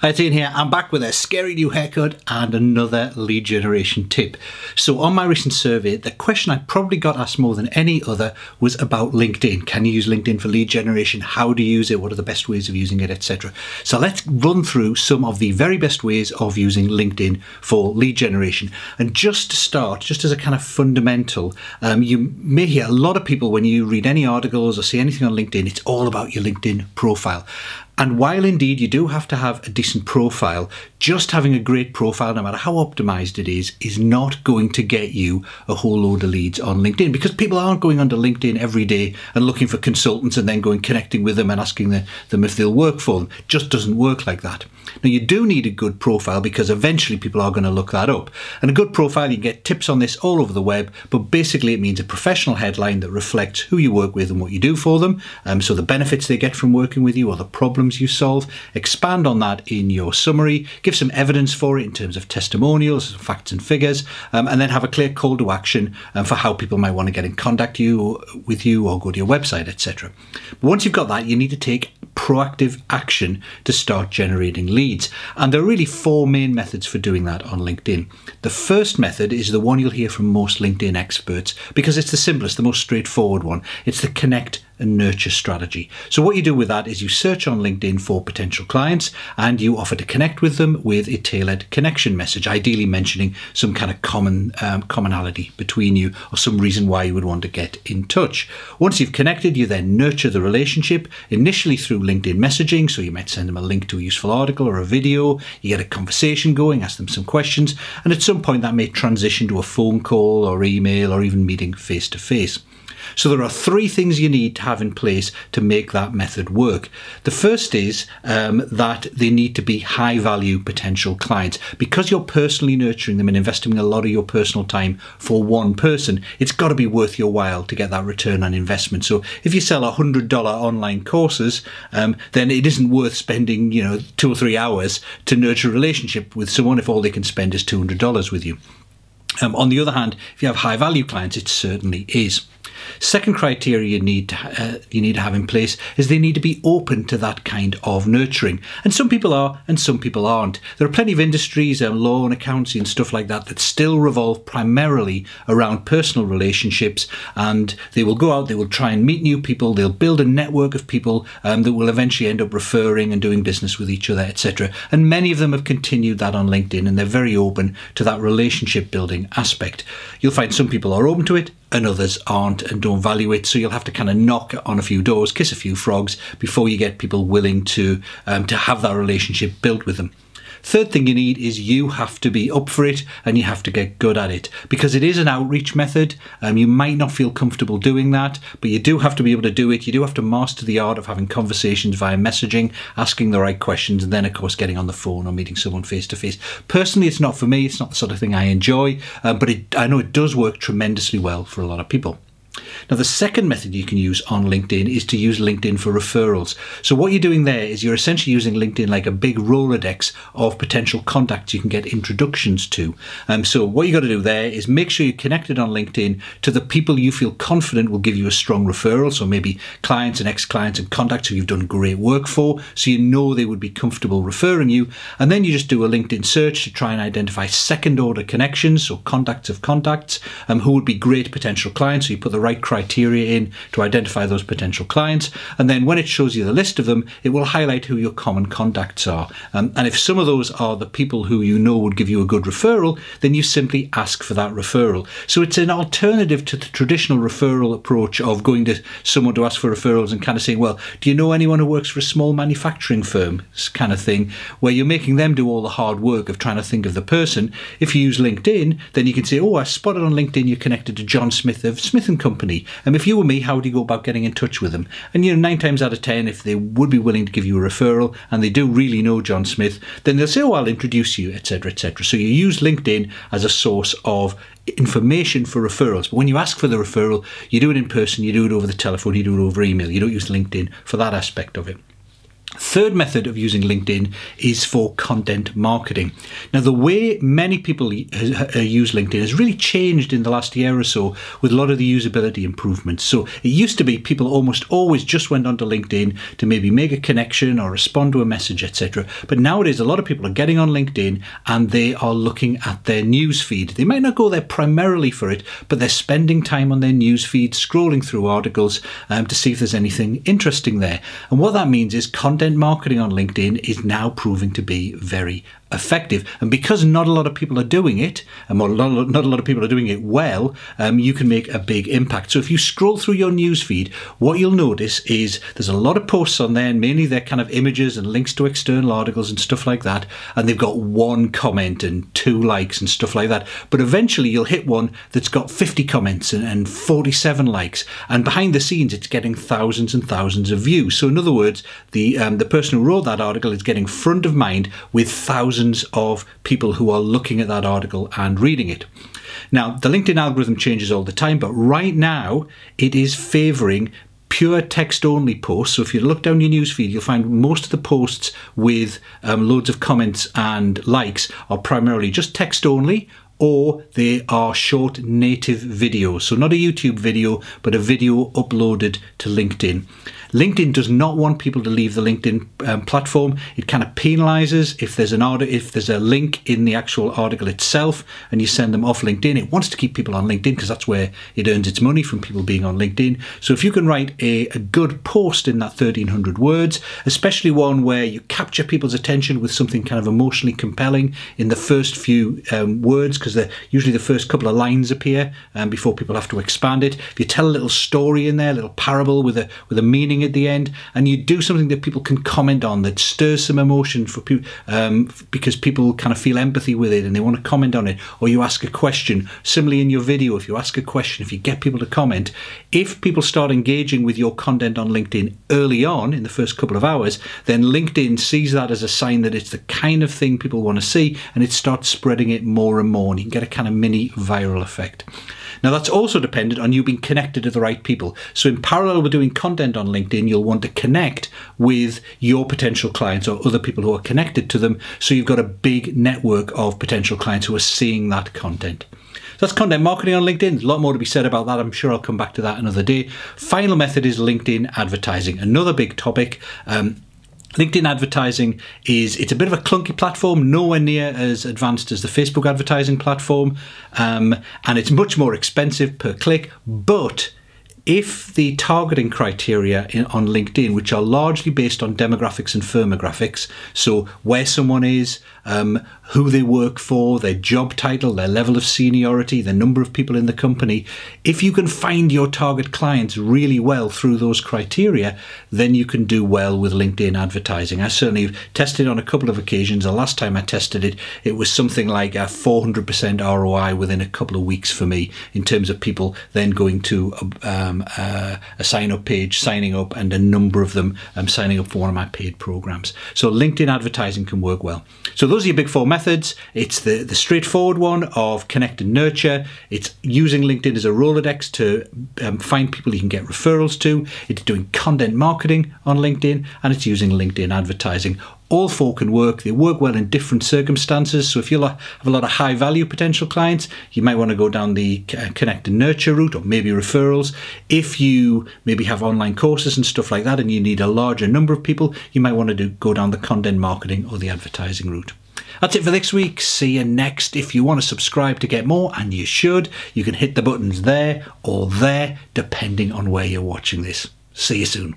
Hi, it's Ian here. I'm back with a scary new haircut and another lead generation tip. So on my recent survey, the question I probably got asked more than any other was about LinkedIn. Can you use LinkedIn for lead generation? How do you use it? What are the best ways of using it, etc. So let's run through some of the very best ways of using LinkedIn for lead generation. And just to start, just as a kind of fundamental, you may hear a lot of people when you read any articles or see anything on LinkedIn, it's all about your LinkedIn profile. And while indeed you do have to have a decent profile, just having a great profile, no matter how optimized it is not going to get you a whole load of leads on LinkedIn, because people aren't going onto LinkedIn every day and looking for consultants and then going connecting with them and asking them if they'll work for them. It just doesn't work like that. Now, you do need a good profile because eventually people are going to look that up. And a good profile, you get tips on this all over the web, but basically it means a professional headline that reflects who you work with and what you do for them. So the benefits they get from working with you or the problems you solve. Expand on that in your summary, give some evidence for it in terms of testimonials, facts and figures, and then have a clear call to action for how people might want to get in contact with you or go to your website, etc. But once you've got that, you need to take proactive action to start generating leads. And there are really four main methods for doing that on LinkedIn. The first method is the one you'll hear from most LinkedIn experts because it's the simplest, the most straightforward one. It's the connect and nurture strategy. So what you do with that is you search on LinkedIn for potential clients and you offer to connect with them with a tailored connection message, ideally mentioning some kind of commonality between you or some reason why you would want to get in touch. Once you've connected, you then nurture the relationship, initially through LinkedIn messaging. So you might send them a link to a useful article or a video, you get a conversation going, ask them some questions, and at some point that may transition to a phone call or email or even meeting face to face. So there are three things you need to have in place to make that method work. The first is that they need to be high value potential clients. Because you're personally nurturing them and investing a lot of your personal time for one person, it's got to be worth your while to get that return on investment. So if you sell $100 online courses, then it isn't worth spending 2 or 3 hours to nurture a relationship with someone if all they can spend is $200 with you. On the other hand, if you have high value clients, it certainly is. Second criteria you need to have in place is they need to be open to that kind of nurturing. And some people are and some people aren't. There are plenty of industries, law and accounting and stuff like that, that still revolve primarily around personal relationships, and they will go out, they will try and meet new people, they'll build a network of people that will eventually end up referring and doing business with each other, etc. And many of them have continued that on LinkedIn, and they're very open to that relationship building aspect. You'll find some people are open to it and others aren't and don't value it. So you'll have to kind of knock on a few doors, kiss a few frogs before you get people willing to have that relationship built with them. Third thing you need is you have to be up for it and you have to get good at it, because it is an outreach method. You might not feel comfortable doing that, but you do have to be able to do it. You do have to master the art of having conversations via messaging, asking the right questions, and then of course getting on the phone or meeting someone face to face. Personally, it's not for me. It's not the sort of thing I enjoy, but I know it does work tremendously well for a lot of people. Now, the second method you can use on LinkedIn is to use LinkedIn for referrals. So what you're doing there is you're essentially using LinkedIn like a big Rolodex of potential contacts you can get introductions to. So what you got to do there is make sure you're connected on LinkedIn to the people you feel confident will give you a strong referral. So maybe clients and ex-clients and contacts who you've done great work for, so you know they would be comfortable referring you. And then you just do a LinkedIn search to try and identify second order connections, so contacts of contacts, who would be great potential clients. So you put the right criteria in to identify those potential clients, and then when it shows you the list of them, it will highlight who your common contacts are. And if some of those are the people who you know would give you a good referral, then you simply ask for that referral. So it's an alternative to the traditional referral approach of going to someone to ask for referrals and kind of saying, well, do you know anyone who works for a small manufacturing firm, this kind of thing, where you're making them do all the hard work of trying to think of the person. If you use LinkedIn, then you can say, oh, I spotted on LinkedIn you're connected to John Smith of Smith & Company. And if you were me, how would you go about getting in touch with them? And 9 times out of 10, if they would be willing to give you a referral and they do really know John Smith, then they'll say, oh, I'll introduce you, etc., etc. So you use LinkedIn as a source of information for referrals. But when you ask for the referral, you do it in person, you do it over the telephone, you do it over email. You don't use LinkedIn for that aspect of it. Third method of using LinkedIn is for content marketing. Now, the way many people use LinkedIn has really changed in the last year or so with a lot of the usability improvements. So it used to be people almost always just went onto LinkedIn to maybe make a connection or respond to a message, etc. But nowadays, a lot of people are getting on LinkedIn and they are looking at their news feed. They might not go there primarily for it, but they're spending time on their news feed, scrolling through articles to see if there's anything interesting there. And what that means is content marketing on LinkedIn is now proving to be very effective. And because not a lot of people are doing it, and not a lot of people are doing it well, you can make a big impact. So if you scroll through your newsfeed, what you'll notice is there's a lot of posts on there, and mainly they're kind of images and links to external articles and stuff like that. And they've got 1 comment and 2 likes and stuff like that. But eventually you'll hit one that's got 50 comments and 47 likes. And behind the scenes, it's getting thousands and thousands of views. So in other words, the person who wrote that article is getting front of mind with thousands of people who are looking at that article and reading it. Now, the LinkedIn algorithm changes all the time, but right now it is favoring pure text-only posts. So if you look down your newsfeed, you'll find most of the posts with loads of comments and likes are primarily just text-only, or they are short native videos. So not a YouTube video, but a video uploaded to LinkedIn. LinkedIn does not want people to leave the LinkedIn platform. It kind of penalizes if there's a link in the actual article itself and you send them off LinkedIn. It wants to keep people on LinkedIn because that's where it earns its money, from people being on LinkedIn. So if you can write a good post in that 1,300 words, especially one where you capture people's attention with something kind of emotionally compelling in the first few words, because usually the first couple of lines appear before people have to expand it. If you tell a little story in there, a little parable with a meaning at the end, and you do something that people can comment on that stirs some emotion for people, because people kind of feel empathy with it and they want to comment on it, or you ask a question. Similarly in your video, if you ask a question, if you get people to comment, if people start engaging with your content on LinkedIn early on in the first couple of hours, then LinkedIn sees that as a sign that it's the kind of thing people want to see, and it starts spreading it more and more, and you can get a kind of mini viral effect. Now, that's also dependent on you being connected to the right people. So in parallel with doing content on LinkedIn, you'll want to connect with your potential clients or other people who are connected to them. So you've got a big network of potential clients who are seeing that content. So that's content marketing on LinkedIn. There's a lot more to be said about that. I'm sure I'll come back to that another day. Final method is LinkedIn advertising. Another big topic. LinkedIn advertising it's a bit of a clunky platform, nowhere near as advanced as the Facebook advertising platform, and it's much more expensive per click. But if the targeting criteria on LinkedIn, which are largely based on demographics and firmographics, so where someone is, who they work for, their job title, their level of seniority, the number of people in the company, if you can find your target clients really well through those criteria, then you can do well with LinkedIn advertising. I certainly tested on a couple of occasions. The last time I tested it, it was something like a 400% ROI within a couple of weeks for me, in terms of people then going to a sign-up page, signing up, and a number of them signing up for one of my paid programs. So LinkedIn advertising can work well. So those are your big 4 methods. It's the straightforward one of connect and nurture. It's using LinkedIn as a Rolodex to find people you can get referrals to. It's doing content marketing on LinkedIn, and it's using LinkedIn advertising. All 4 can work. They work well in different circumstances. So if you have a lot of high value potential clients, you might want to go down the connect and nurture route, or maybe referrals. If you maybe have online courses and stuff like that and you need a larger number of people, you might want to go down the content marketing or the advertising route. That's it for this week. See you next. If you want to subscribe to get more, and you should, you can hit the buttons there or there, depending on where you're watching this. See you soon.